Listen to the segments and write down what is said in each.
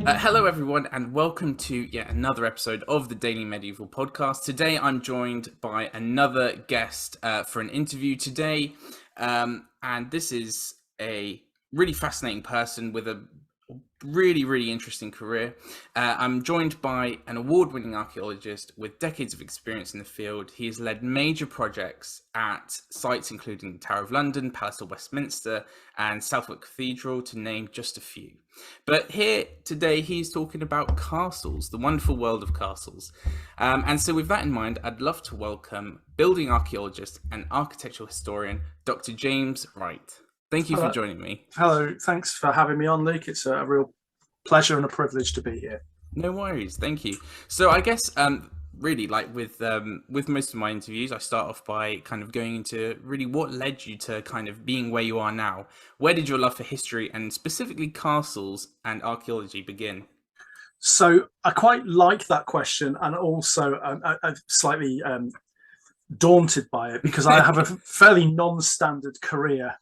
Hello, everyone, and welcome to yet another episode of the Daily Medieval Podcast. Today, I'm joined by another guest for an interview today, and this is a really fascinating person with a really interesting career. I'm joined by an award-winning archaeologist with decades of experience in the field. He has led major projects at sites including the Tower of London, Palace of Westminster, and Southwark Cathedral, to name just a few. But here today, he's talking about castles, the wonderful world of castles. And so with that in mind, I'd love to welcome building archaeologist and architectural historian, Dr. James Wright. Thank you for Hello. joining me. Hello, thanks for having me on, Luke. It's a real pleasure and a privilege to be here. No worries, thank you. So I guess really like with most of my interviews, I start off by kind of going into really what led you to kind of being where you are now. Where did your love for history and specifically castles and archaeology begin? So I quite like that question, and also I'm slightly daunted by it because I have a fairly non-standard career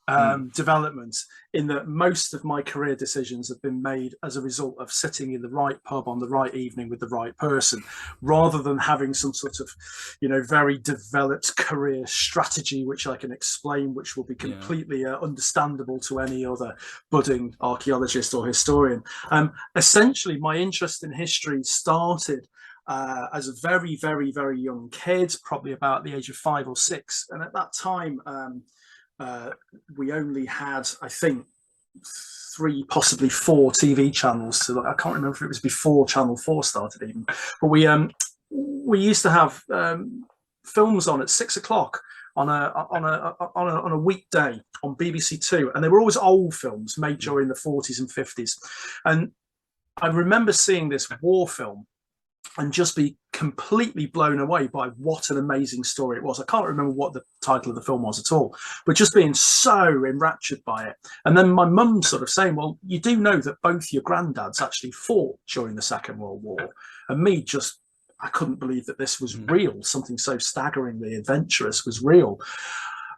development in that most of my career decisions have been made as a result of sitting in the right pub on the right evening with the right person, rather than having some sort of, very developed career strategy which I can explain, which will be completely understandable to any other budding archaeologist or historian. Essentially, my interest in history started as a very young kid, probably about the age of 5 or 6. And at that time, we only had, I think, 3, possibly 4 TV channels. So I can't remember if it was before Channel 4 started even. But we used to have films on at 6 o'clock on a weekday on BBC Two, and they were always old films made during the 40s and 50s. And I remember seeing this war film and just be completely blown away by what an amazing story it was. I can't remember what the title of the film was at all, but just being so enraptured by it. And then my mum sort of saying, well, you do know that both your granddads actually fought during the Second World War. And me just, I couldn't believe that this was real. Something so staggeringly adventurous was real.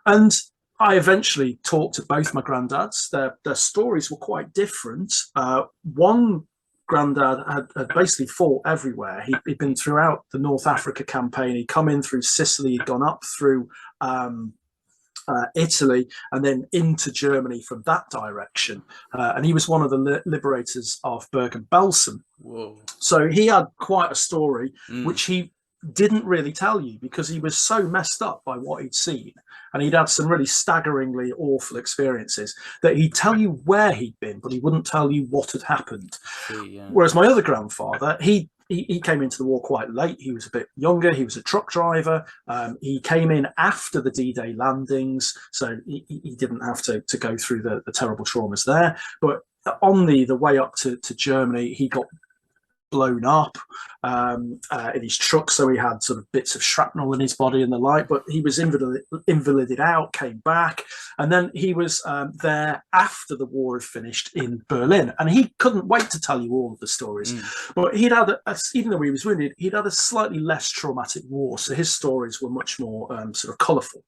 And I eventually talked to both my granddads. Their stories were quite different. One granddad had basically fought everywhere. He'd been throughout the North Africa campaign. He'd come in through Sicily, he'd gone up through Italy, and then into Germany from that direction. And he was one of the liberators of Bergen-Belsen. Whoa. So he had quite a story, which he didn't really tell you because he was so messed up by what he'd seen, and he'd had some really staggeringly awful experiences, that he'd tell you where he'd been, but he wouldn't tell you what had happened. Whereas my other grandfather, he came into the war quite late. He was a bit younger. He was a truck driver. He came in after the D-Day landings, so he didn't have to go through the terrible traumas there. But on the way up to Germany, he got blown up in his truck, so he had sort of bits of shrapnel in his body and the like, but he was invalided out, came back, and then he was there after the war had finished in Berlin, and he couldn't wait to tell you all of the stories. But he'd had even though he was wounded, he'd had a slightly less traumatic war, so his stories were much more sort of colourful.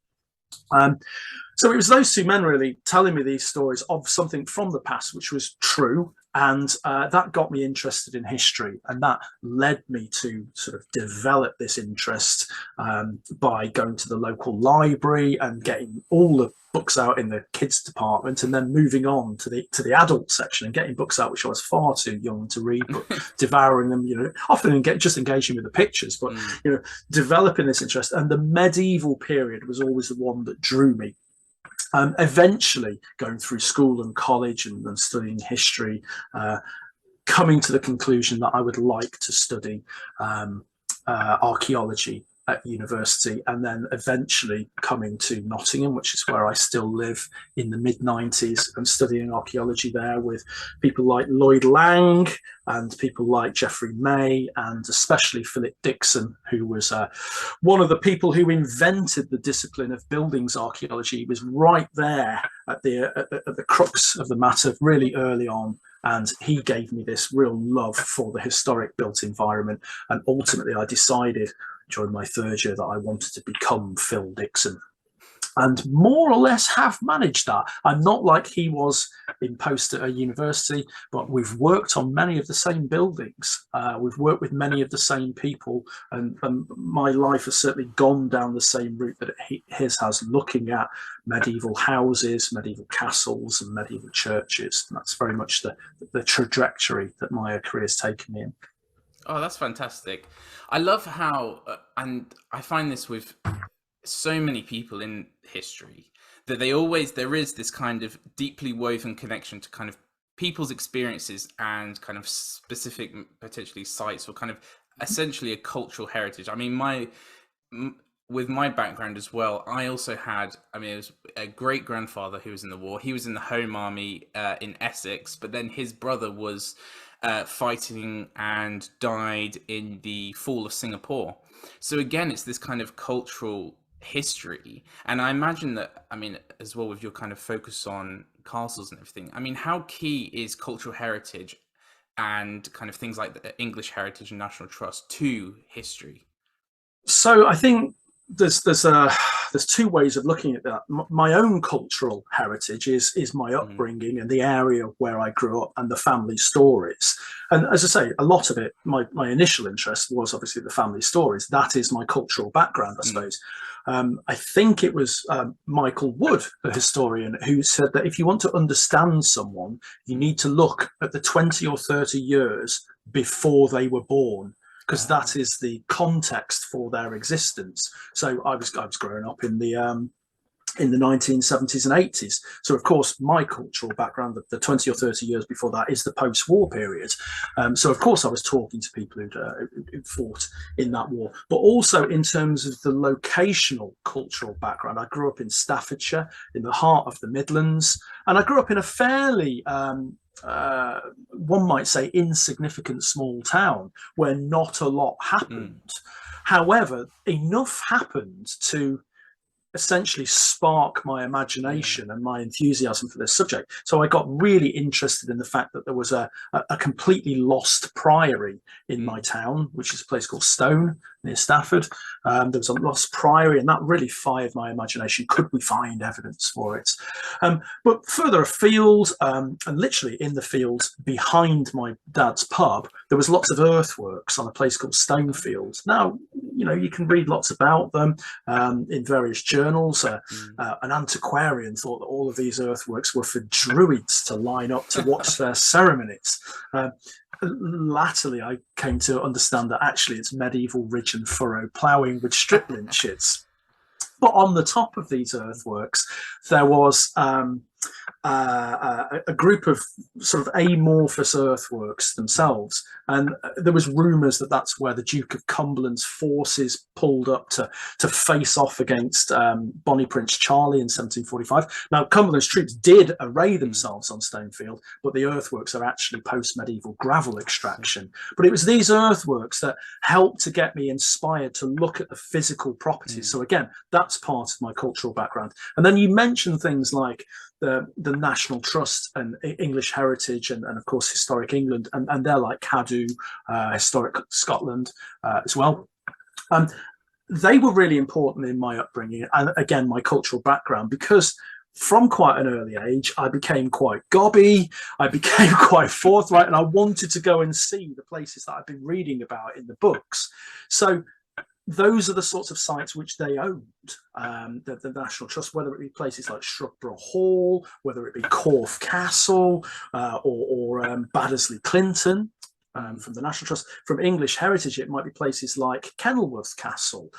So it was those two men really telling me these stories of something from the past which was true, and that got me interested in history, and that led me to sort of develop this interest by going to the local library and getting all the books out in the kids department, and then moving on to the adult section and getting books out which I was far too young to read, but devouring them, often just engaging with the pictures, but developing this interest. And the medieval period was always the one that drew me. Eventually going through school and college and studying history, coming to the conclusion that I would like to study archaeology at university, and then eventually coming to Nottingham, which is where I still live, in the mid-90s, and studying archaeology there with people like Lloyd Lang and people like Geoffrey May, and especially Philip Dixon, who was one of the people who invented the discipline of buildings archaeology. He was right there at the crux of the matter really early on, and he gave me this real love for the historic built environment. And ultimately I decided during my third year that I wanted to become Phil Dixon. and more or less have managed that. I'm not like he was in post at a university, but we've worked on many of the same buildings. We've worked with many of the same people, and my life has certainly gone down the same route that his has, looking at medieval houses, medieval castles, and medieval churches. And that's very much the trajectory that my career has taken me in. Oh, that's fantastic. I love how, and I find this with so many people in history, that there is this kind of deeply woven connection to kind of people's experiences and kind of specific potentially sites, or kind of essentially a cultural heritage. I mean, with my background as well, I also had, I mean, it was a great grandfather who was in the war. He was in the Home Army in Essex, but then his brother was fighting and died in the fall of Singapore. So again, it's this kind of cultural history. And I imagine that, I mean, as well with your kind of focus on castles and everything, I mean, how key is cultural heritage and kind of things like the English heritage and national trust to history? So I think there's two ways of looking at that. My own cultural heritage is my upbringing and the area where I grew up and the family stories. And as I say, a lot of it, my initial interest was obviously the family stories. That is my cultural background, I suppose. I think it was Michael Wood, the historian, who said that if you want to understand someone, you need to look at the 20 or 30 years before they were born, because that is the context for their existence. So I was growing up in the 1970s and 80s. So of course, my cultural background, the 20 or 30 years before that, is the post-war period. So of course, I was talking to people who'd fought in that war, but also in terms of the locational cultural background. I grew up in Staffordshire, in the heart of the Midlands, and I grew up in a fairly one might say insignificant small town where not a lot happened. However, enough happened to essentially spark my imagination and my enthusiasm for this subject. So I got really interested in the fact that there was a completely lost priory in my town, which is a place called Stone near Stafford. There was a lost priory, and that really fired my imagination. Could we find evidence for it? But further afield, and literally in the fields behind my dad's pub, there was lots of earthworks on a place called Stonefield. Now, you know, you can read lots about them in various journals. An antiquarian thought that all of these earthworks were for druids to line up to watch their ceremonies. Latterly, I came to understand that actually it's medieval ridge and furrow ploughing with strip lynches. But on the top of these earthworks, there was a group of sort of amorphous earthworks themselves, and there was rumours that that's where the Duke of Cumberland's forces pulled up to face off against Bonnie Prince Charlie in 1745. Now, Cumberland's troops did array themselves on Stonefield, but the earthworks are actually post-medieval gravel extraction. But it was these earthworks that helped to get me inspired to look at the physical properties. So again, that's part of my cultural background. And then you mentioned things like the National Trust and English Heritage and of course Historic England, and they're like Cadw, Historic Scotland as well. They were really important in my upbringing and again my cultural background, because from quite an early age I became quite gobby, I became quite forthright, and I wanted to go and see the places that I've been reading about in the books. So those are the sorts of sites which they owned, the National Trust, whether it be places like Shrubborough Hall, whether it be Corfe Castle, or Baddesley Clinton. From the National Trust. From English Heritage, it might be places like Kenilworth Castle,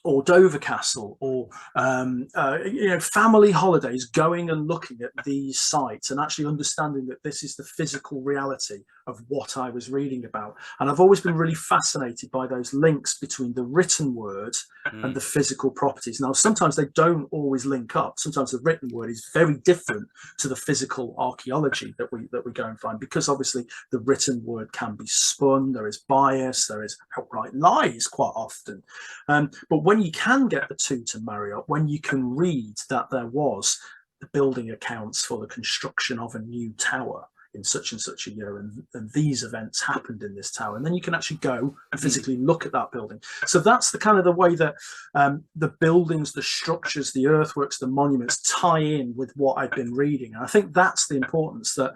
or Dover Castle, or you know, family holidays, going and looking at these sites and actually understanding that this is the physical reality of what I was reading about. And I've always been really fascinated by those links between the written word and the physical properties. Now, sometimes they don't always link up. Sometimes the written word is very different to the physical archaeology that we go and find, because obviously the written word can be spun, there is bias, there is outright lies quite often. But when you can get the two to marry up, when you can read that there was the building accounts for the construction of a new tower in such and such a year, and these events happened in this tower. And then you can actually go and physically look at that building. So that's the kind of the way that the buildings, the structures, the earthworks, the monuments tie in with what I've been reading. And I think that's the importance, that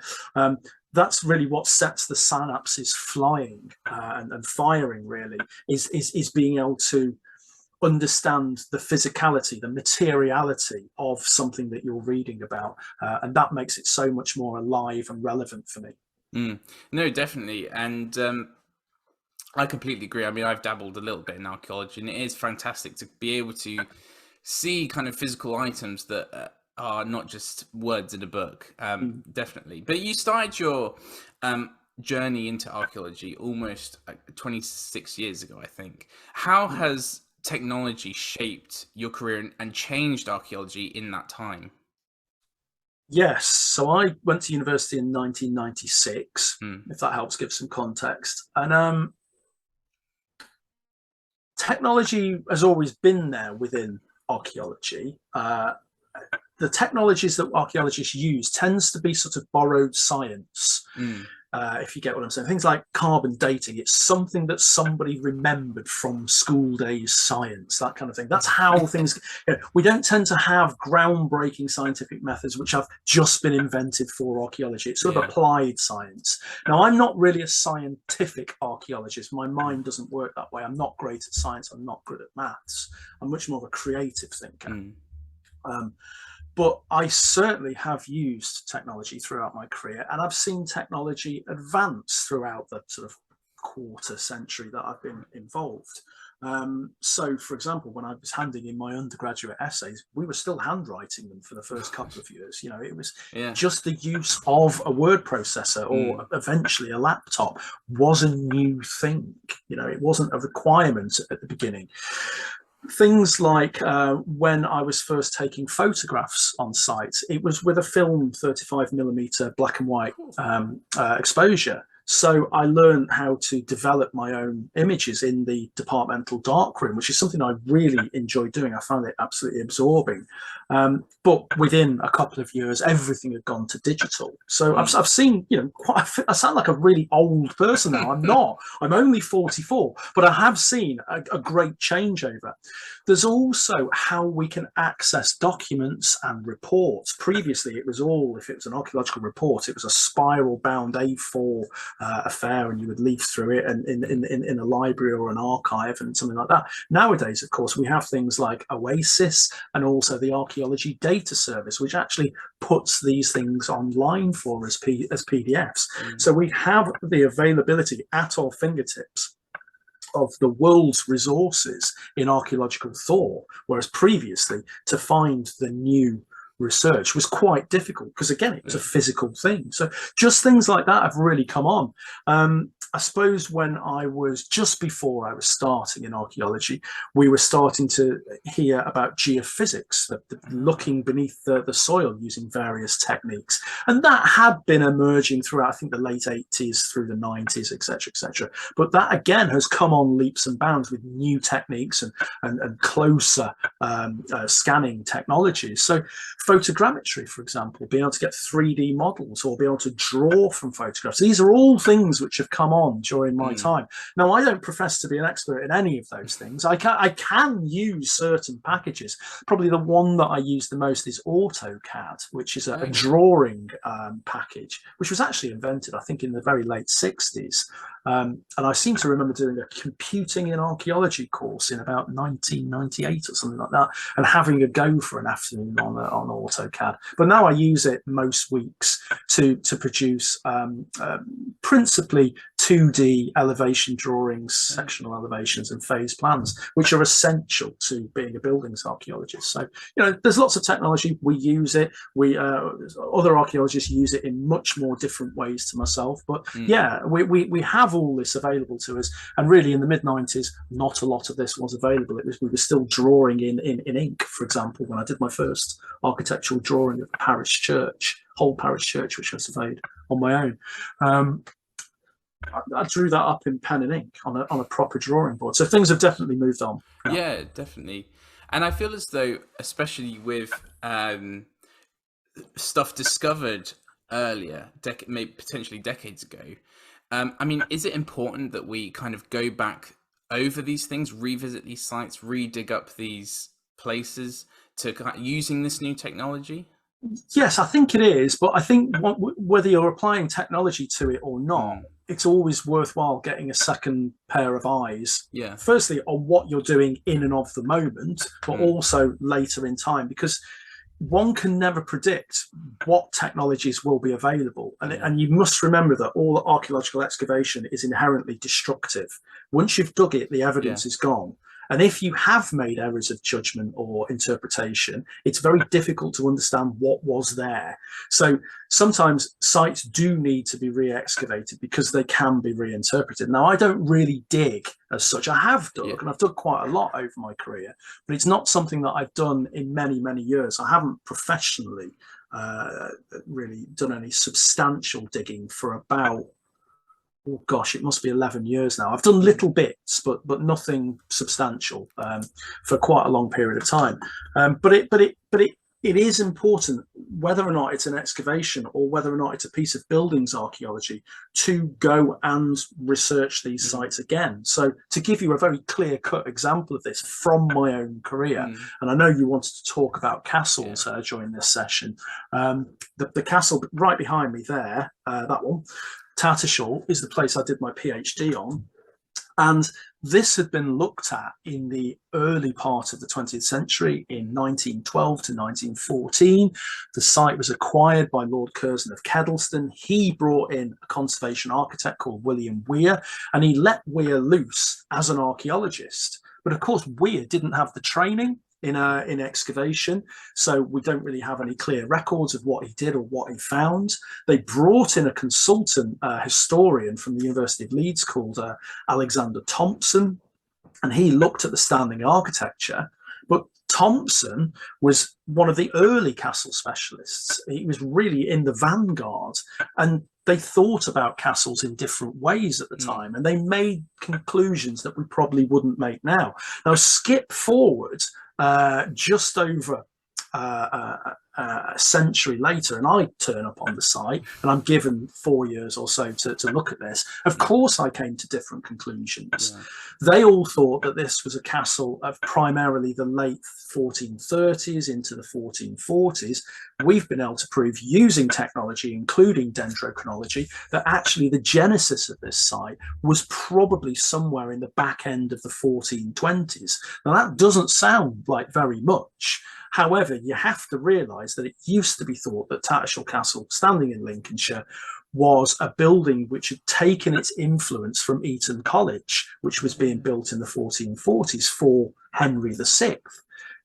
that's really what sets the synapses flying and firing, really, is being able to understand the physicality, the materiality of something that you're reading about, and that makes it so much more alive and relevant for me. No, definitely. And I completely agree. I mean, I've dabbled a little bit in archaeology, and it is fantastic to be able to see kind of physical items that are not just words in a book. Definitely. But you started your journey into archaeology almost 26 years ago, I think. How has technology shaped your career and changed archaeology in that time? Yes, so I went to university in 1996, if that helps give some context. And technology has always been there within archaeology. The technologies that archaeologists use tends to be sort of borrowed science. If you get what I'm saying. Things like carbon dating, it's something that somebody remembered from school days science, that kind of thing. That's how things, we don't tend to have groundbreaking scientific methods which have just been invented for archaeology. It's sort of applied science. Now, I'm not really a scientific archaeologist. My mind doesn't work that way. I'm not great at science. I'm not good at maths. I'm much more of a creative thinker. But I certainly have used technology throughout my career, and I've seen technology advance throughout the sort of quarter century that I've been involved. So, for example, when I was handing in my undergraduate essays, we were still handwriting them for the first couple of years. You know, it was just the use of a word processor or eventually a laptop was a new thing. You know, it wasn't a requirement at the beginning. Things like when I was first taking photographs on site, it was with a film 35mm black and white exposure. So I learned how to develop my own images in the departmental darkroom, which is something I really enjoyed doing. I found it absolutely absorbing. But within a couple of years, everything had gone to digital. So I've seen, you know, I sound like a really old person now. I'm not. I'm only 44, but I have seen a great changeover. There's also how we can access documents and reports. Previously, it was all, if it was an archaeological report, it was a spiral-bound A4 affair, and you would leaf through it and in a library or an archive and something like that. Nowadays, of course, we have things like Oasis and also the Archaeology Data Service, which actually puts these things online for us as PDFs. So we have the availability at our fingertips of the world's resources in archaeological thought, whereas previously to find the new research was quite difficult because, again, it was a physical thing. So just things like that have really come on. I suppose when I was just before I was starting in archaeology, we were starting to hear about geophysics, the looking beneath the soil using various techniques. And that had been emerging throughout, I think, the late 80s through the 90s, etc., etc. But that, again, has come on leaps and bounds with new techniques and closer scanning technologies. So photogrammetry, for example, being able to get 3D models or be able to draw from photographs. These are all things which have come on during my time. Now, I don't profess to be an expert in any of those things. I can use certain packages. Probably the one that I use the most is AutoCAD, which is a drawing package, which was actually invented, I think, in the very late 60s. And I seem to remember doing a computing in archaeology course in about 1998 or something like that, and having a go for an afternoon on AutoCAD. But now I use it most weeks to produce principally 2D elevation drawings, sectional elevations, and phase plans, which are essential to being a buildings archaeologist. So, you know, there's lots of technology. We use it. Other archaeologists use it in much more different ways to myself. But yeah, we have all this available to us. And really, in the mid-90s, not a lot of this was available. We were still drawing in ink, for example, when I did my first architectural drawing of the parish church, whole parish church, which I surveyed on my own. I drew that up in pen and ink on a proper drawing board. So things have definitely moved on. Yeah, definitely. And I feel as though, especially with stuff discovered earlier, maybe potentially decades ago. I mean, is it important that we kind of go back over these things, revisit these sites, re-dig up these places to using this new technology? Yes, I think it is, but I think whether you're applying technology to it or not, Mm, it's always worthwhile getting a second pair of eyes. yeah. Firstly, on what you're doing in and of the moment, but Mm, also later in time, because one can never predict what technologies will be available. yeah. And you must remember that all archaeological excavation is inherently destructive. Once you've dug it, the Yeah. evidence is gone. And if you have made errors of judgment or interpretation, it's very difficult to understand what was there. So sometimes sites do need to be re-excavated because they can be reinterpreted. Now, I don't really dig as such. I have Yeah. dug, and I've dug quite a lot over my career, but it's not something that I've done in many, many years. I haven't professionally really done any substantial digging for about, oh gosh, it must be 11 years now. I've done little bits, but nothing substantial for quite a long period of time. But it is important, whether or not it's an excavation or whether or not it's a piece of buildings archaeology, to go and research these Mm, sites again. So to give you a very clear-cut example of this from my own career, mm, and I know you wanted to talk about yeah. castles during this session. The castle right behind me there, that one, Tattershall, is the place I did my PhD on. And this had been looked at in the early part of the 20th century in 1912 to 1914. The site was acquired by Lord Curzon of Kedleston. He brought in a conservation architect called William Weir, and he let Weir loose as an archaeologist. But of course, Weir didn't have the training in excavation, so we don't really have any clear records of what he did or what he found. They brought in a consultant historian from the University of Leeds called Alexander Thompson, and he looked at the standing architecture. But Thompson was one of the early castle specialists. He was really in the vanguard, and they thought about castles in different ways at the Mm, time, and they made conclusions that we probably wouldn't make now. Now, skip forward just over a century later, and I turn up on the site, and I'm given 4 years or so to look at this. Of yeah. course, I came to different conclusions. Yeah. They all thought that this was a castle of primarily the late 1430s into the 1440s. We've been able to prove, using technology, including dendrochronology, that actually the genesis of this site was probably somewhere in the back end of the 1420s. Now, that doesn't sound like very much. However, you have to realise that it used to be thought that Tattershall Castle, standing in Lincolnshire, was a building which had taken its influence from Eton College, which was being built in the 1440s for Henry VI.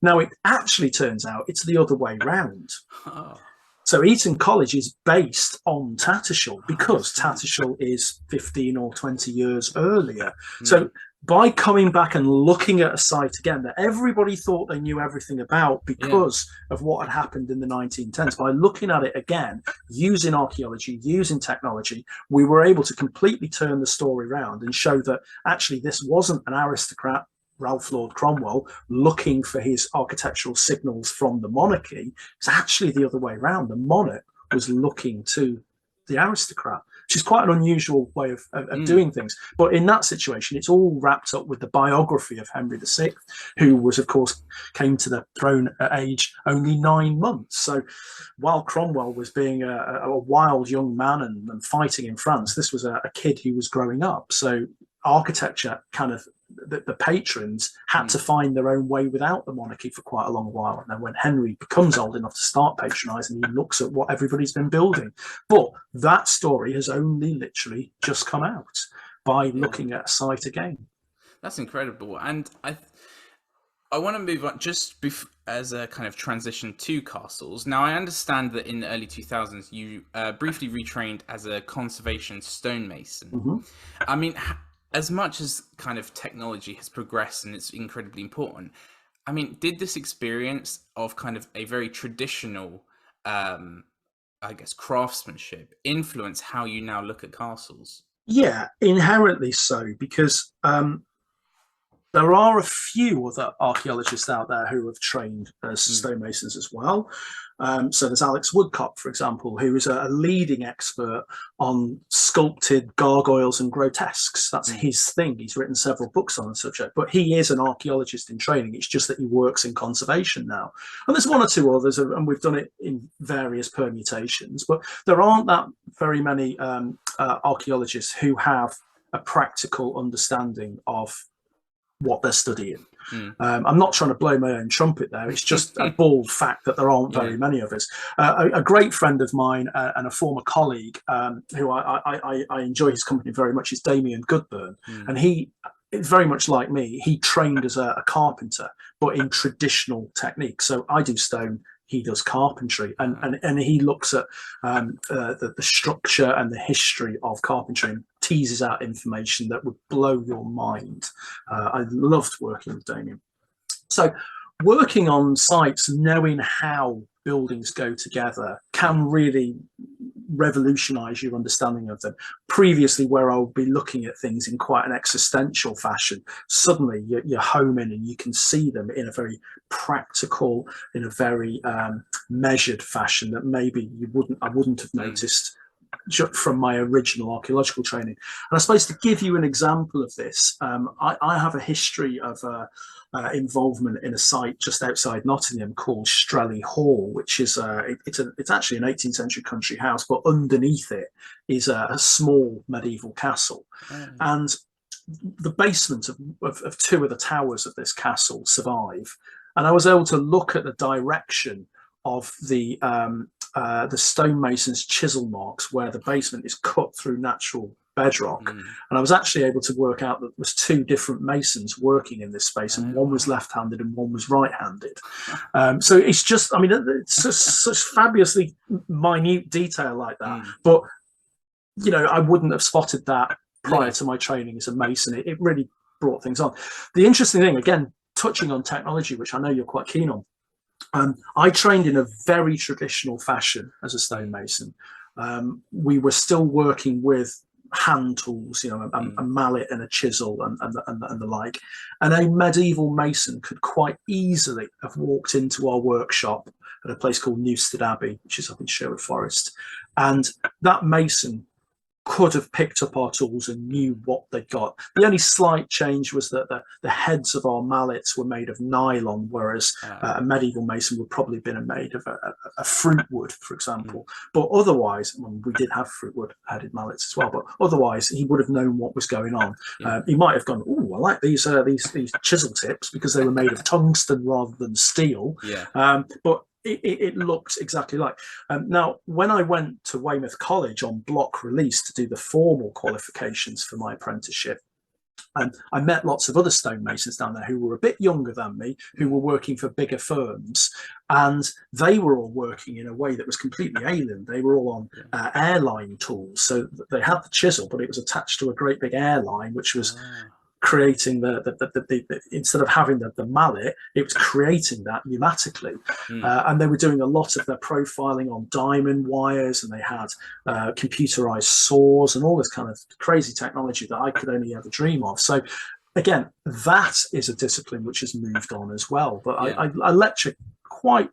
Now, it actually turns out it's the other way round. Oh, So Eton College is based on Tattershall I because see. Tattershall is 15 or 20 years earlier. Mm, So by coming back and looking at a site again that everybody thought they knew everything about yeah. because of what had happened in the 1910s, by looking at it again, using archaeology, using technology, we were able to completely turn the story around and show that actually this wasn't an aristocrat, Ralph Lord Cromwell, looking for his architectural signals from the monarchy. It's actually the other way around. The monarch was looking to the aristocrat, which is quite an unusual way of Mm, doing things. But in that situation, it's all wrapped up with the biography of Henry VI, who yeah. was, of course, came to the throne at age only 9 months. So while Cromwell was being a wild young man and fighting in France, this was a kid who was growing up. So architecture kind of, the patrons had to Mm, find their own way without the monarchy for quite a long while. And then when Henry becomes old enough to start patronising, he looks at what everybody's been building. But that story has only literally just come out by yeah. looking at a site again. That's incredible. And I want to move on as a kind of transition to castles. Now, I understand that in the early 2000s, you briefly retrained as a conservation stonemason. Mm-hmm. I mean, as much as kind of technology has progressed and it's incredibly important, I mean, did this experience of kind of a very traditional, I guess, craftsmanship influence how you now look at castles? Yeah, inherently so, because There are a few other archaeologists out there who have trained as stonemasons as well. So there's Alex Woodcock, for example, who is a leading expert on sculpted gargoyles and grotesques. That's his thing. He's written several books on the subject, but he is an archaeologist in training. It's just that he works in conservation now. And there's one or two others, and we've done it in various permutations, but there aren't that very many archaeologists who have a practical understanding of what they're studying. I'm not trying to blow my own trumpet there. It's just a bald fact that there aren't very many of us. A great friend of mine and a former colleague who I enjoy his company very much is Damien Goodburn. And he, very much like me, he trained as a carpenter, but in traditional techniques. So I do stone, he does carpentry, and he looks at the structure and the history of carpentry and teases out information that would blow your mind. I loved working with Damien. So working on sites, knowing how buildings go together can really revolutionize your understanding of them. Previously, where I'll be looking at things in quite an existential fashion, suddenly you're home in and you can see them in a very practical, in a very measured fashion that maybe I wouldn't have noticed from my original archaeological training. And I suppose to give you an example of this, I have a history of involvement in a site just outside Nottingham called Strelly Hall, which is it's actually an 18th century country house, but underneath it is a small medieval castle. And the basement of two of the towers of this castle survive. And I was able to look at the direction of the stonemason's chisel marks where the basement is cut through natural bedrock. And I was actually able to work out that there was two different masons working in this space, and one was left-handed and one was right-handed. So it's just, I mean, it's such fabulously minute detail like that. But, you know, I wouldn't have spotted that prior to my training as a mason. It really brought things on. The interesting thing, again, touching on technology, which I know you're quite keen on, I trained in a very traditional fashion as a stonemason. We were still working with hand tools, you know, a mallet and a chisel and the like. And a medieval mason could quite easily have walked into our workshop at a place called Newstead Abbey, which is up in Sherwood Forest. And that mason could have picked up our tools and knew what they got. The only slight change was that the heads of our mallets were made of nylon, whereas a medieval mason would probably have been made of a fruit wood, for example. But otherwise, well, we did have fruit wood headed mallets as well, but otherwise he would have known what was going on. He might have gone, oh, I like these chisel tips because they were made of tungsten rather than steel. But it looked exactly like. Now, when I went to Weymouth College on block release to do the formal qualifications for my apprenticeship, I met lots of other stonemasons down there who were a bit younger than me, who were working for bigger firms, and they were all working in a way that was completely alien. They were all on airline tools. So they had the chisel, but it was attached to a great big airline, which was creating the instead of having the mallet, it was creating that pneumatically. And they were doing a lot of their profiling on diamond wires, and they had computerized saws and all this kind of crazy technology that I could only ever dream of. So again, that is a discipline which has moved on as well. But I lecture quite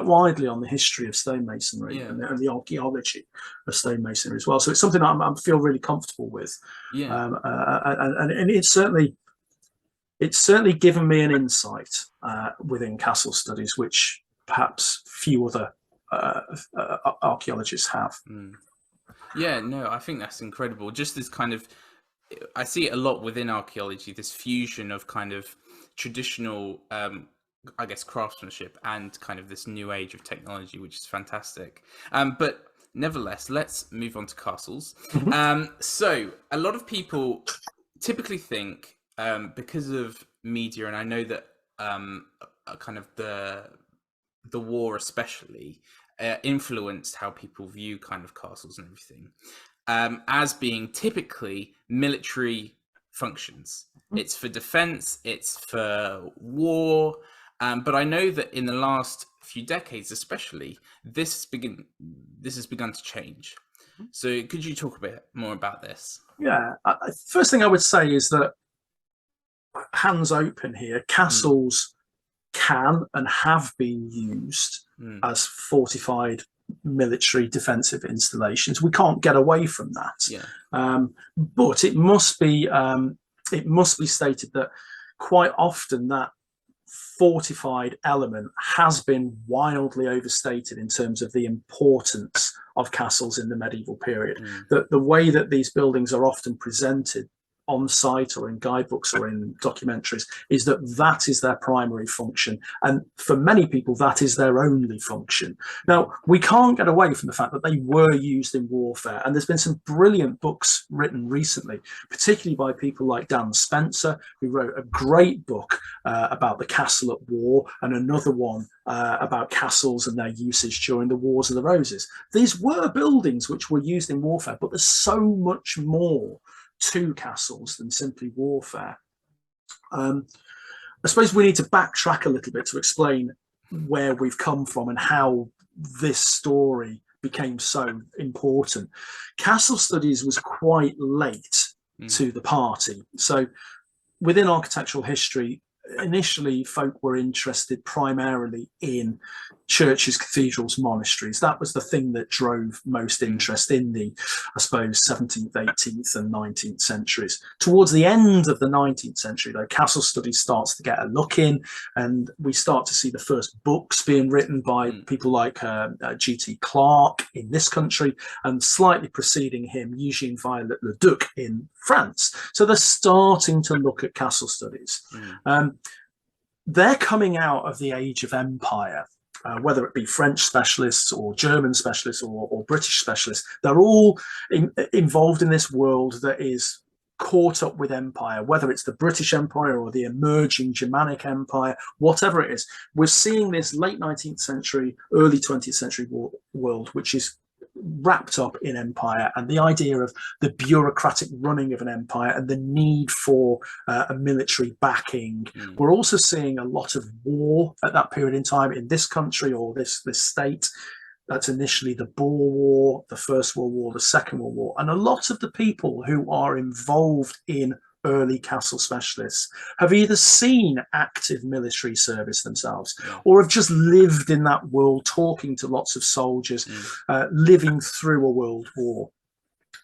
widely on the history of stonemasonry and the archaeology of stonemasonry as well. So it's something I feel really comfortable with. And it's certainly given me an insight within castle studies, which perhaps few other archaeologists have. Yeah, no, I think that's incredible. Just this kind of, I see it a lot within archaeology, this fusion of kind of traditional I guess craftsmanship and kind of this new age of technology, which is fantastic. But nevertheless, let's move on to castles. So a lot of people typically think because of media, and I know that kind of the war especially influenced how people view kind of castles and everything as being typically military functions. It's for defense, it's for war. But I know that in the last few decades, especially, this has begun to change. So could you talk a bit more about this? Yeah. First thing I would say is that hands open here, castles can and have been used as fortified military defensive installations. We can't get away from that. But it must be stated that quite often that fortified element has been wildly overstated in terms of the importance of castles in the medieval period. The way that these buildings are often presented on site or in guidebooks or in documentaries is that that is their primary function, and for many people that is their only function. Now, we can't get away from the fact that they were used in warfare, and there's been some brilliant books written recently, particularly by people like Dan Spencer, who wrote a great book about the castle at war, and another one about castles and their usage during the Wars of the Roses. These were buildings which were used in warfare, but there's so much more to castles than simply warfare. I suppose we need to backtrack a little bit to explain where we've come from and how this story became so important. Castle studies was quite late to the party. So within architectural history, initially folk were interested primarily in churches, cathedrals, monasteries. That was the thing that drove most interest in the, I suppose, 17th, 18th and 19th centuries. Towards the end of the 19th century, though, castle studies starts to get a look in, and we start to see the first books being written by people like G.T. Clarke in this country, and slightly preceding him, Eugene Viollet-le-Duc in France. So they're starting to look at castle studies. They're coming out of the age of empire. Whether it be French specialists or German specialists or British specialists, they're all involved in this world that is caught up with empire, whether it's the British Empire or the emerging Germanic Empire, whatever it is. We're seeing this late 19th century, early 20th century world, which is wrapped up in empire, and the idea of the bureaucratic running of an empire and the need for a military backing. We're also seeing a lot of war at that period in time in this country or this state. That's initially the Boer War, the First World War, the Second World War, and a lot of the people who are involved in early castle specialists have either seen active military service themselves or have just lived in that world, talking to lots of soldiers, living through a world war.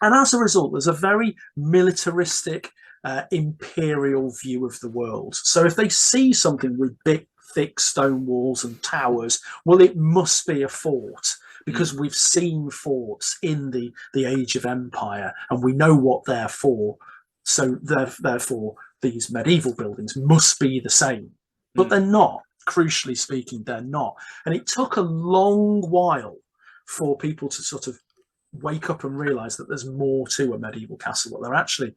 And as a result, there's a very militaristic, imperial view of the world. So if they see something with big, thick stone walls and towers, well, it must be a fort, because we've seen forts in the age of empire and we know what they're for. So therefore, these medieval buildings must be the same, but they're not. Crucially speaking, they're not. And it took a long while for people to sort of wake up and realize that there's more to a medieval castle. That they're actually,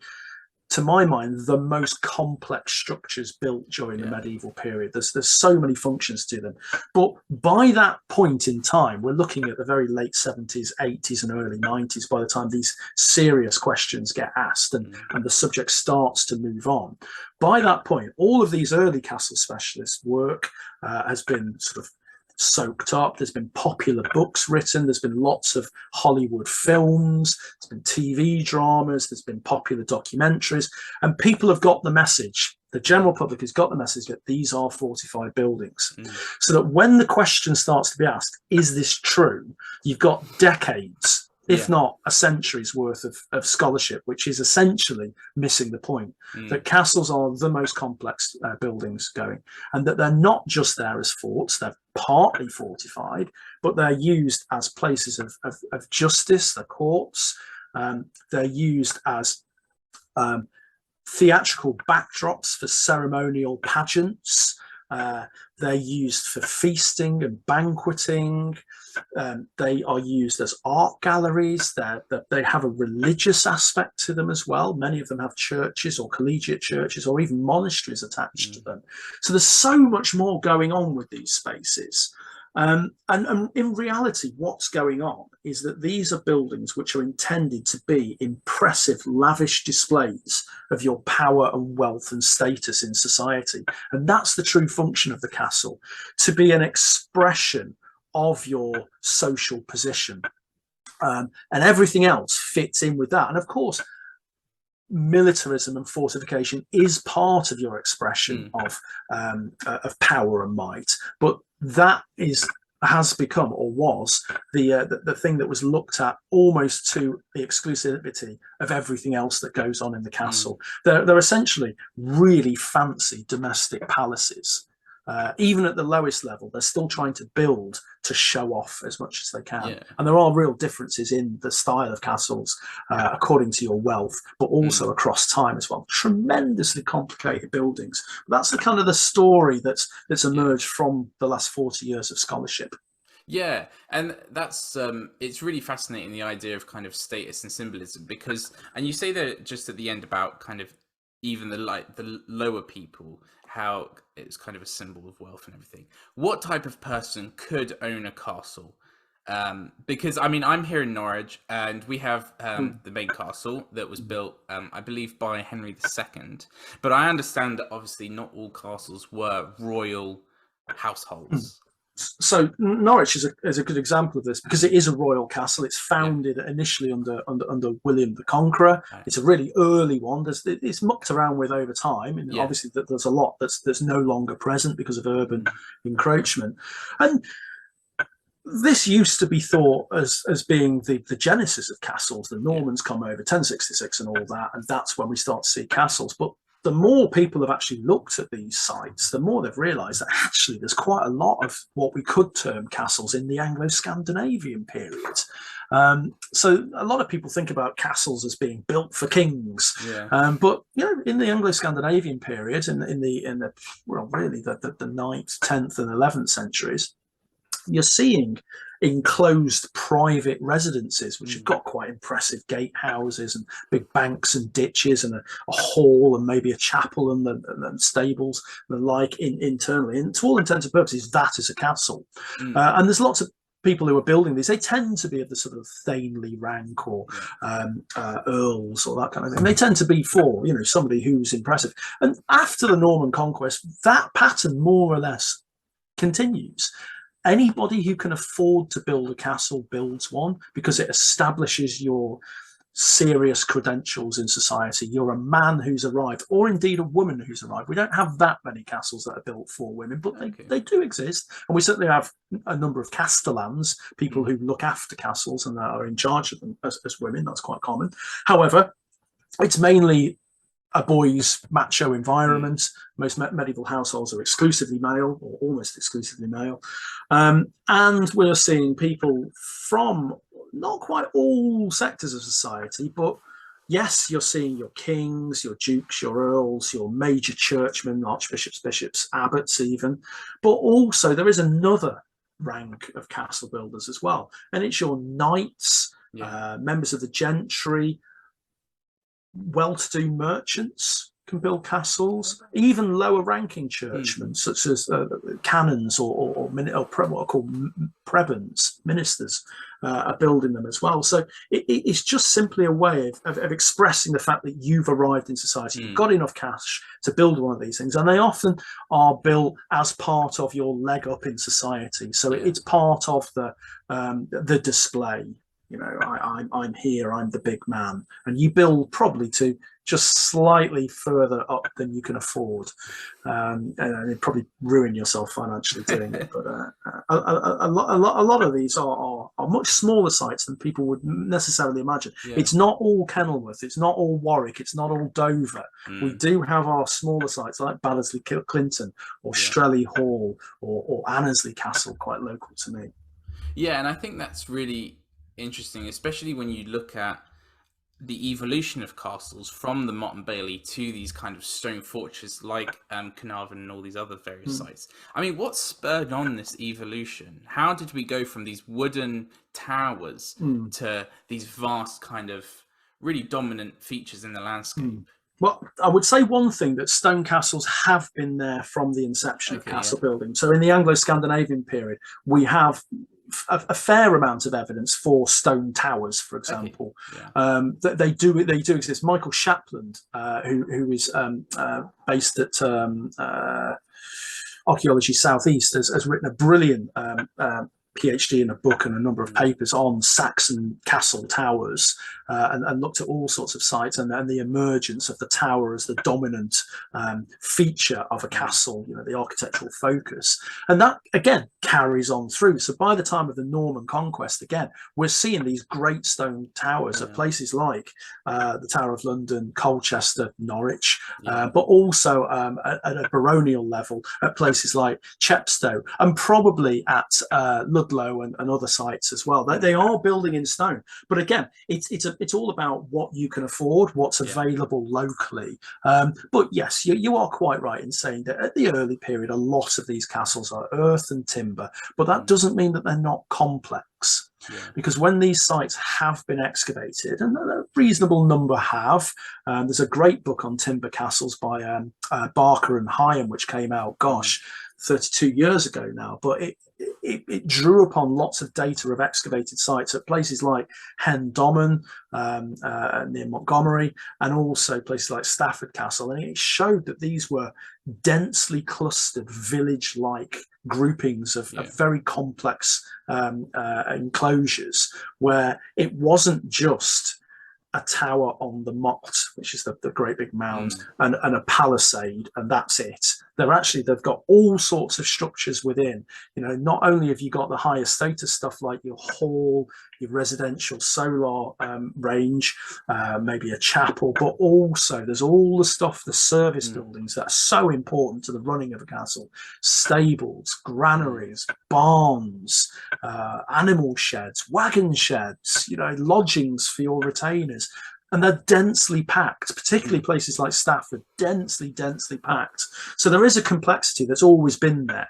to my mind, the most complex structures built during the medieval period. There's so many functions to them. But by that point in time, we're looking at the very late 70s, 80s and early 90s, by the time these serious questions get asked and the subject starts to move on. By that point, all of these early castle specialist work has been sort of soaked up. There's been popular books written. There's been lots of Hollywood films. There's been TV dramas. There's been popular documentaries. And people have got the message. The general public has got the message that these are fortified buildings. So that when the question starts to be asked, is this true? You've got decades, if not a century's worth of scholarship, which is essentially missing the point that castles are the most complex buildings going, and that they're not just there as forts. They're partly fortified, but they're used as places of justice, the courts. They're used as theatrical backdrops for ceremonial pageants. They're used for feasting and banqueting. They are used as art galleries. They have a religious aspect to them as well. Many of them have churches or collegiate churches or even monasteries attached to them. So there's so much more going on with these spaces. And in reality, what's going on is that these are buildings which are intended to be impressive, lavish displays of your power and wealth and status in society. And that's the true function of the castle, to be an expression of your social position. And everything else fits in with that. And of course, militarism and fortification is part of your expression of power and might, but that has become, or was, the thing that was looked at almost to the exclusivity of everything else that goes on in the castle. They're essentially really fancy domestic palaces. Even at the lowest level, they're still trying to build to show off as much as they can. Yeah. And there are real differences in the style of castles according to your wealth, but also across time as well. Tremendously complicated buildings. That's the kind of the story that's emerged from the last 40 years of scholarship. Yeah, and that's it's really fascinating, the idea of kind of status and symbolism, because, and you say that just at the end about kind of even the lower people, how it's kind of a symbol of wealth and everything. What type of person could own a castle? Because I mean, I'm here in Norwich, and we have the main castle that was built, I believe, by Henry II. But I understand that obviously not all castles were royal households. So Norwich is a good example of this, because it is a royal castle. It's founded initially under William the Conqueror. Right. It's a really early one. It's mucked around with over time, and obviously there's a lot that's no longer present because of urban encroachment. And this used to be thought as being the genesis of castles. The Normans come over 1066 and all that, and that's when we start to see castles. But the more people have actually looked at these sites, the more they've realised that actually there's quite a lot of what we could term castles in the Anglo-Scandinavian period. So a lot of people think about castles as being built for kings, but in the Anglo-Scandinavian period, in the really the 9th, 10th, and 11th centuries, you're seeing enclosed private residences which have got quite impressive gatehouses and big banks and ditches and a hall and maybe a chapel and stables and the like internally. And to all intents and purposes, that is a castle. And there's lots of people who are building these. They tend to be of the sort of thainly rank or earls or that kind of thing. They tend to be for somebody who's impressive. And after the Norman conquest, that pattern more or less continues. Anybody who can afford to build a castle builds one, because it establishes your serious credentials in society. You're a man who's arrived, or indeed a woman who's arrived. We don't have that many castles that are built for women, but they do exist. And we certainly have a number of castellans, people who look after castles and are in charge of them as women. That's quite common. However, it's mainly a boys' macho environment. Most medieval households are exclusively male, or almost exclusively male. And we're seeing people from not quite all sectors of society, but yes, you're seeing your kings, your dukes, your earls, your major churchmen, archbishops, bishops, abbots even. But also there is another rank of castle builders as well. And it's your knights, members of the gentry, well-to-do merchants can build castles. Even lower-ranking churchmen, such as canons or what are called prebends, ministers, are building them as well. So it's just simply a way of expressing the fact that you've arrived in society. You've got enough cash to build one of these things, and they often are built as part of your leg up in society. So it's part of the display. I'm here, I'm the big man. And you build probably to just slightly further up than you can afford. And you probably ruin yourself financially doing it. But a lot of these are much smaller sites than people would necessarily imagine. It's not all Kenilworth, it's not all Warwick, it's not all Dover. We do have our smaller sites like Ballersley Clinton or Strelly Hall or Annesley Castle, quite local to me. Yeah, and I think that's really interesting, especially when you look at the evolution of castles from the Motte and Bailey to these kind of stone fortresses like Carnarvon and all these other various sites. I mean, what spurred on this evolution? How did we go from these wooden towers to these vast kind of really dominant features in the landscape? Well, I would say one thing, that stone castles have been there from the inception of castle building. So in the Anglo-Scandinavian period, we have a fair amount of evidence for stone towers, for example. They do exist. Michael Shapland, who is based at Archaeology Southeast, has written a brilliant PhD in a book and a number of papers on Saxon castle towers, and looked at all sorts of sites, and the emergence of the tower as the dominant feature of a castle, the architectural focus. And that, again, carries on through. So by the time of the Norman conquest, again, we're seeing these great stone towers at places like the Tower of London, Colchester, Norwich, but also at a baronial level at places like Chepstow, and probably at Ludlow and other sites as well. They are building in stone, but again, it's all about what you can afford, what's available locally. But yes, you are quite right in saying that at the early period, a lot of these castles are earth and timber, but that doesn't mean that they're not complex. Because when these sites have been excavated, and a reasonable number have, there's a great book on timber castles by Barker and Hyam, which came out, 32 years ago now, but it drew upon lots of data of excavated sites at places like Hen Domen near Montgomery, and also places like Stafford Castle, and it showed that these were densely clustered village-like groupings of very complex enclosures, where it wasn't just a tower on the motte, which is the great big mound, and a palisade, and that's it. They've got all sorts of structures within. Not only have you got the higher status stuff like your hall, your residential solar range, maybe a chapel, but also there's all the stuff, the service buildings that are so important to the running of a castle: stables, granaries, barns, animal sheds, wagon sheds, lodgings for your retainers. And they're densely packed, particularly places like Stafford, densely packed. So there is a complexity that's always been there.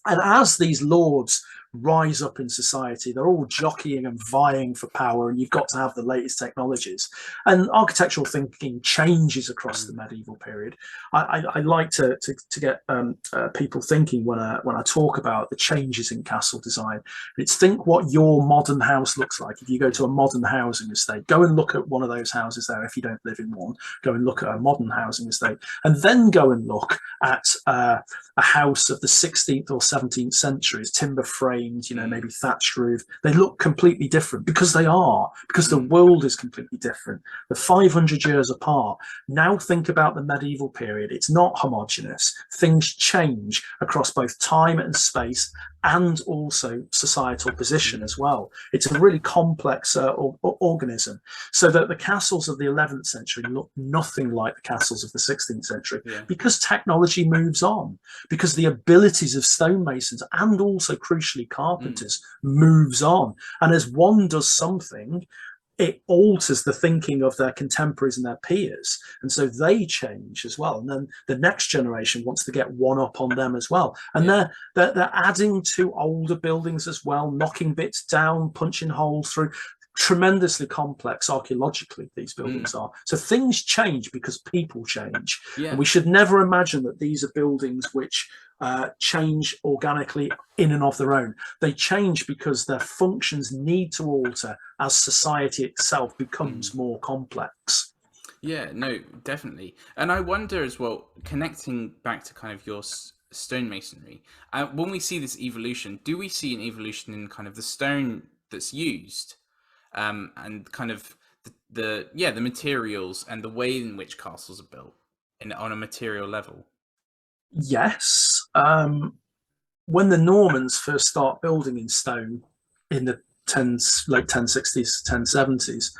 And as these lords rise up in society, they're all jockeying and vying for power, and you've got to have the latest technologies. And architectural thinking changes across the medieval period. I like to get people thinking when I talk about the changes in castle design. It's think what your modern house looks like. If you go to a modern housing estate, go and look at one of those houses there. If you don't live in one, go and look at a modern housing estate, and then go and look at a house of the 16th or 17th centuries, timber framed, maybe thatched roof. They look completely different because the world is completely different. They're 500 years apart. Now think about the medieval period. It's not homogenous. Things change across both time and space, and also societal position as well. It's a really complex organism. So that the castles of the 11th century look nothing like the castles of the 16th century, because technology moves on, because the abilities of stonemasons and also crucially carpenters moves on. And as one does something, it alters the thinking of their contemporaries and their peers. And so they change as well. And then the next generation wants to get one up on them as well. And they're adding to older buildings as well, knocking bits down, punching holes through. Tremendously complex archaeologically, these buildings are. So things change because people change. And we should never imagine that these are buildings which change organically in and of their own. They change because their functions need to alter as society itself becomes more complex. Yeah, no, definitely. And I wonder as well, connecting back to kind of your stonemasonry, when we see this evolution, do we see an evolution in kind of the stone that's used, and kind of the materials and the way in which castles are built on a material level? Yes. When the Normans first start building in stone in the late 1060s, 1070s,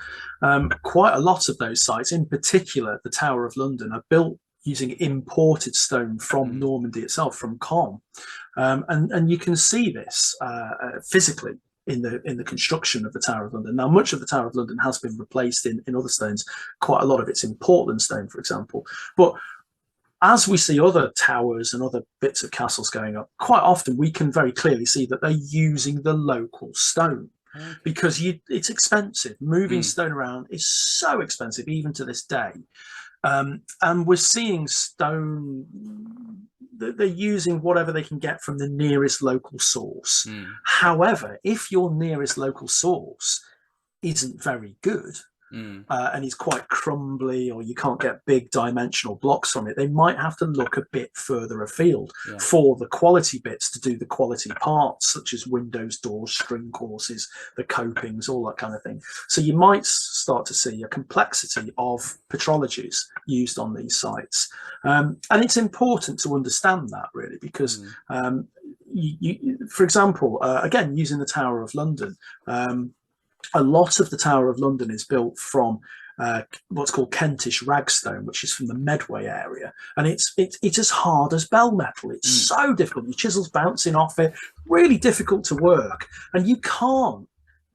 quite a lot of those sites, in particular the Tower of London, are built using imported stone from Normandy itself, from Caen. And you can see this physically in the construction of the Tower of London. Now, much of the Tower of London has been replaced in other stones. Quite a lot of it's in Portland stone, for example. But as we see other towers and other bits of castles going up, quite often we can very clearly see that they're using the local stone. Because it's expensive. Moving stone around is so expensive, even to this day. And we're seeing stone, they're using whatever they can get from the nearest local source. However, if your nearest local source isn't very good, and is quite crumbly, or you can't get big dimensional blocks from it, they might have to look a bit further afield for the quality bits to do the quality parts, such as windows, doors, string courses, the copings, all that kind of thing. So you might start to see a complexity of petrologies used on these sites. And it's important to understand that, really, because for example, again, using the Tower of London, a lot of the Tower of London is built from what's called Kentish ragstone, which is from the Medway area, and it's as hard as bell metal. It's so difficult. Your chisel's bouncing off it, really difficult to work, and you can't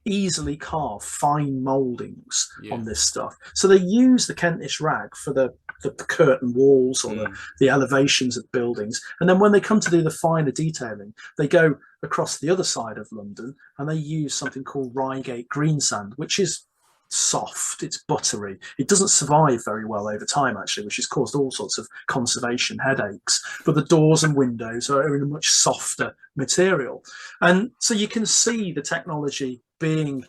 easily carve fine mouldings on this stuff. So they use the Kentish rag for the curtain walls or the elevations of buildings, and then when they come to do the finer detailing, they go across the other side of London and they use something called Reigate green sand, which is soft, it's buttery, it doesn't survive very well over time, actually, which has caused all sorts of conservation headaches. But the doors and windows are in a much softer material, and so you can see the technology being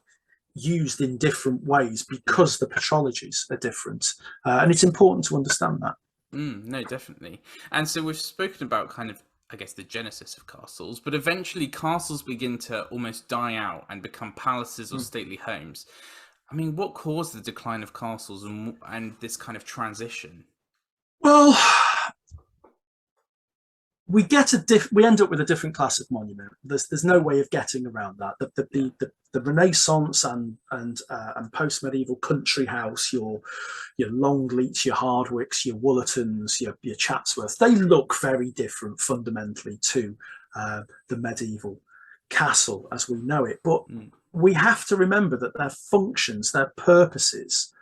used in different ways because the petrologies are different, and it's important to understand that. No, definitely. And so we've spoken about kind of, I guess, the genesis of castles, but eventually castles begin to almost die out and become palaces or stately homes. I mean, what caused the decline of castles and this kind of transition? Well, we end up with a different class of monument. There's no way of getting around that. The Renaissance and post medieval country house, your Longleats, your Hardwicks, your Wollertons, your Chatsworth, they look very different fundamentally to the medieval castle as we know it. But we have to remember that their functions, their purposes,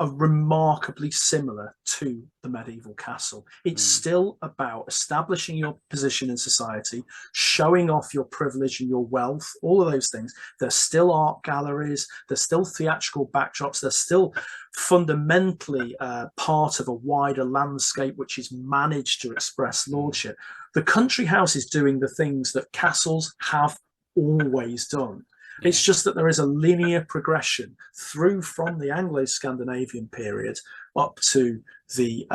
are remarkably similar to the medieval castle. It's still about establishing your position in society, showing off your privilege and your wealth, all of those things. There's still art galleries, there's still theatrical backdrops, there's still fundamentally part of a wider landscape which is managed to express lordship. The country house is doing the things that castles have always done. It's just that there is a linear progression through from the Anglo-Scandinavian period up to the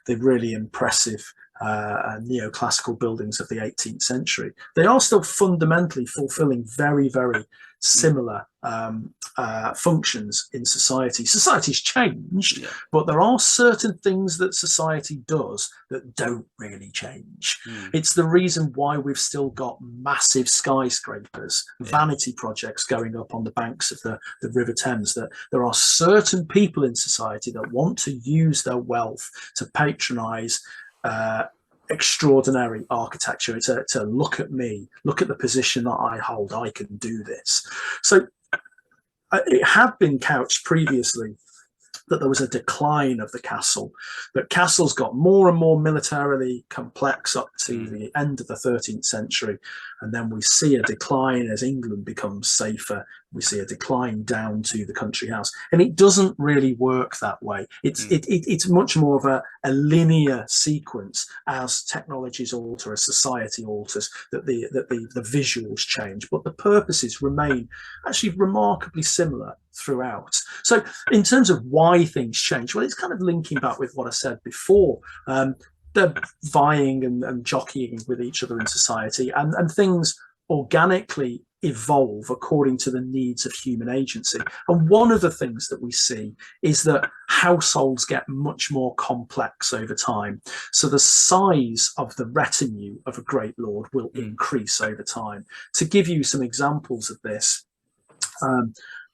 really impressive neoclassical buildings of the 18th century. They are still fundamentally fulfilling very, very similar functions in society. Society's changed, but there are certain things that society does that don't really change. It's the reason why we've still got massive skyscrapers, vanity projects going up on the banks of the River Thames, that there are certain people in society that want to use their wealth to patronize extraordinary architecture. It's to look at me, look at the position that I hold, I can do this. So it had been couched previously that there was a decline of the castle, that castles got more and more militarily complex up to the end of the 13th century, and then we see a decline as England becomes safer. We see a decline down to the country house, and it doesn't really work that way. It's much more of a linear sequence as technologies alter, as society alters, that the visuals change, but the purposes remain actually remarkably similar throughout. So in terms of why things change, well, it's kind of linking back with what I said before. They're vying and jockeying with each other in society, and things organically evolve according to the needs of human agency. And one of the things that we see is that households get much more complex over time. So the size of the retinue of a great lord will increase over time. To give you some examples of this,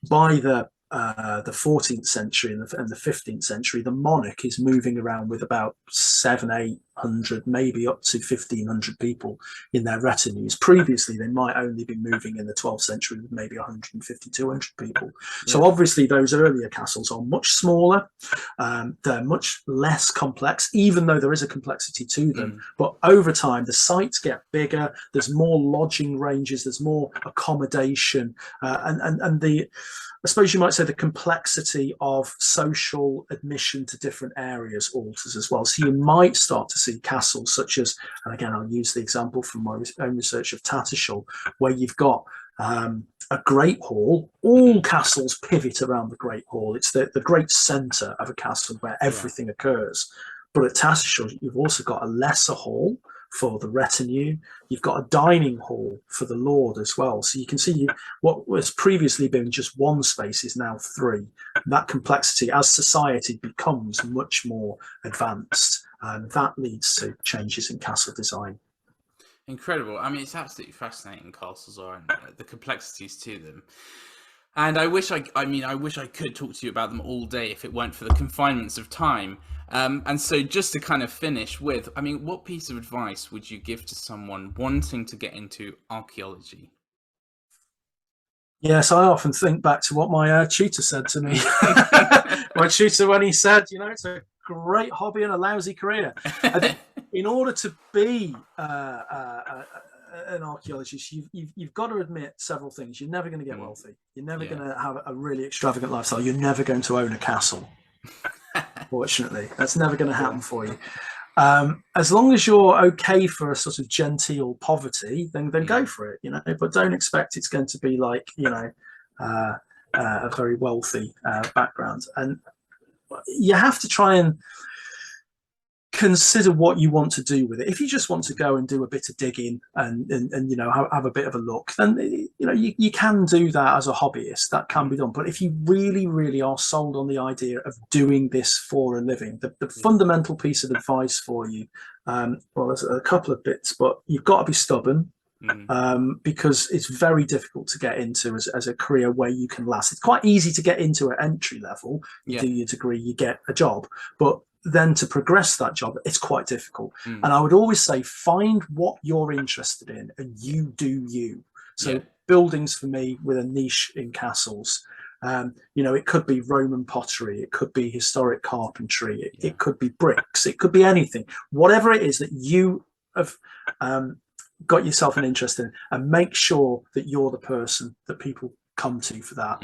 by the 14th century and the 15th century, the monarch is moving around with about 700-800, maybe up to 1,500 people in their retinues. Previously, they might only be moving in the 12th century with maybe 150-200 people. So obviously, those earlier castles are much smaller. They're much less complex, even though there is a complexity to them. But over time, the sites get bigger. There's more lodging ranges. There's more accommodation, and I suppose you might say the complexity of social admission to different areas alters as well. So you might start to see castles such as, and again, I'll use the example from my own research of Tattershall, where you've got a great hall. All castles pivot around the great hall. It's the great centre of a castle where everything occurs. But at Tattershall, you've also got a lesser hall for the retinue. You've got a dining hall for the lord as well. So you can see what was previously been just one space is now three. That complexity, as society becomes much more advanced, and that leads to changes in castle design. Incredible. I mean, it's absolutely fascinating, castles are, and the complexities to them. And I wish I could talk to you about them all day if it weren't for the confinements of time. And so just to kind of finish with, I mean, what piece of advice would you give to someone wanting to get into archaeology? Yes, I often think back to what my tutor said to me. My tutor, when he said, it's a great hobby and a lousy career. I think in order to be an archaeologist, you've got to admit several things. You're never going to get wealthy. You're never going to have a really extravagant lifestyle. You're never going to own a castle. Fortunately, that's never going to happen for you. As long as you're okay for a sort of genteel poverty, then go for it, but don't expect it's going to be like, a very wealthy background. And you have to try and consider what you want to do with it. If you just want to go and do a bit of digging and have a bit of a look, then you can do that as a hobbyist. That can be done. But if you really, really are sold on the idea of doing this for a living, the fundamental piece of advice for you, well, there's a couple of bits, but you've got to be stubborn. Because it's very difficult to get into as a career where you can last. It's quite easy to get into at entry level. You do your degree, you get a job, but then to progress that job, it's quite difficult. And I would always say, find what you're interested in and you do you. So buildings for me with a niche in castles. It could be Roman pottery, it could be historic carpentry, it could be bricks, it could be anything. Whatever it is that you have got yourself an interest in, and make sure that you're the person that people come to for that.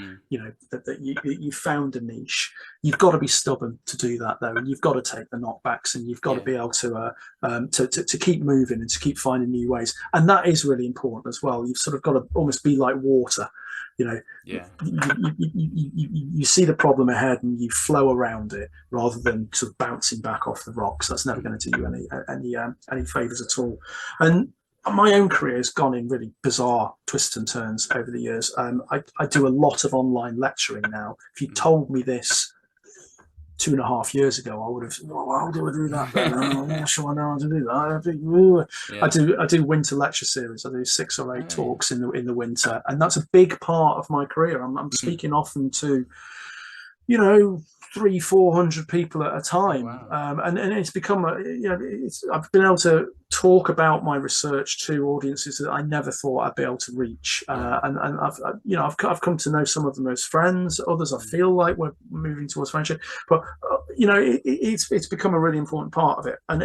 That you found a niche. You've got to be stubborn to do that, though, and you've got to take the knockbacks, and you've got to be able to keep moving and to keep finding new ways. And that is really important as well. You've sort of got to almost be like water. You see the problem ahead and you flow around it rather than sort of bouncing back off the rocks. That's never going to do you any favors at all. And my own career has gone in really bizarre twists and turns over the years. I do a lot of online lecturing now. If you told me this 2.5 years ago, I would have said, well, how do I do that? I'm not sure I know how to do that. I do winter lecture series. I do 6 or 8 talks in the winter, and that's a big part of my career. I'm speaking often to 300-400 people at a time. Wow. And it's become I've been able to talk about my research to audiences that I never thought I'd be able to reach. And I've come to know some of them as friends. Others I feel like we're moving towards friendship. But it's become a really important part of it. And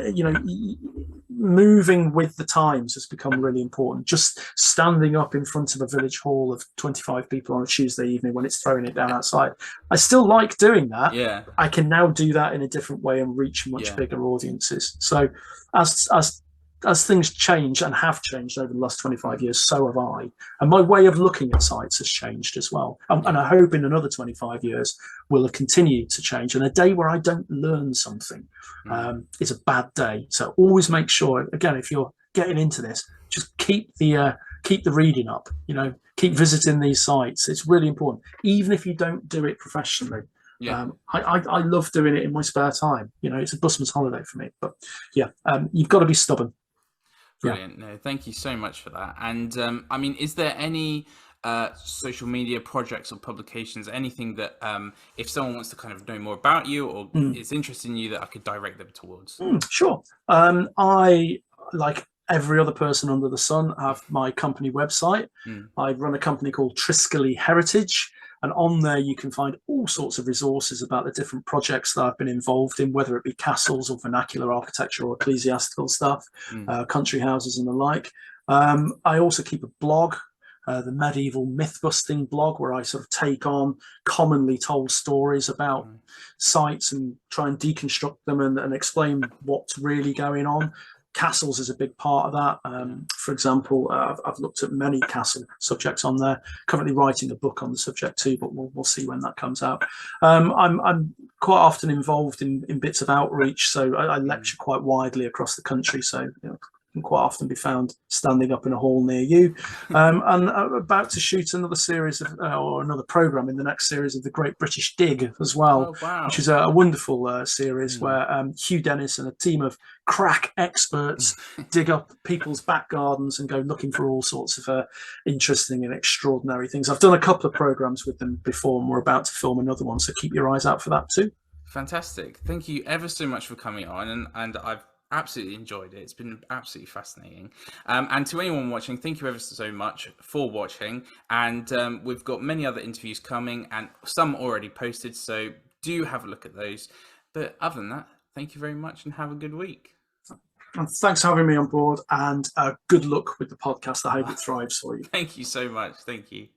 moving with the times has become really important. Just standing up in front of a village hall of 25 people on a Tuesday evening when it's throwing it down outside, I still like doing that. I can now do that in a different way and reach much bigger audiences. So as things change and have changed over the last 25 years, so have I. And my way of looking at sites has changed as well. And I hope in another 25 years will have continued to change. And a day where I don't learn something is a bad day. So always make sure, again, if you're getting into this, just keep the reading up, keep visiting these sites. It's really important, even if you don't do it professionally. I love doing it in my spare time. It's a busman's holiday for me. But you've got to be stubborn. Brilliant. No, thank you so much for that. And I mean, is there any social media projects or publications, anything that if someone wants to kind of know more about you or is interested in you, that I could direct them towards? Sure. I, like every other person under the sun, have my company website. I run a company called Triskelly Heritage. And on there, you can find all sorts of resources about the different projects that I've been involved in, whether it be castles or vernacular architecture or ecclesiastical stuff, country houses and the like. I also keep a blog, the Medieval Myth-Busting blog, where I sort of take on commonly told stories about sites and try and deconstruct them and explain what's really going on. Castles is a big part of that. For example, I've looked at many castle subjects on there. Currently writing a book on the subject too, but we'll see when that comes out. I'm quite often involved in bits of outreach, so I lecture quite widely across the country. So can quite often be found standing up in a hall near you. And I'm about to shoot another series of, or another program in the next series of the Great British Dig as well, Oh, wow. which is a wonderful series where Hugh Dennis and a team of crack experts dig up people's back gardens and go looking for all sorts of interesting and extraordinary things. I've done a couple of programs with them before, and we're about to film another one, so keep your eyes out for that too. Fantastic. Thank you ever so much for coming on, and I've absolutely enjoyed it. It's been absolutely fascinating. And to anyone watching, thank you ever so much for watching. And we've got many other interviews coming, and some already posted, so do have a look at those. But other than that, thank you very much and have a good week. And thanks for having me on board, and good luck with the podcast. I hope it thrives for you. Thank you so much. Thank you.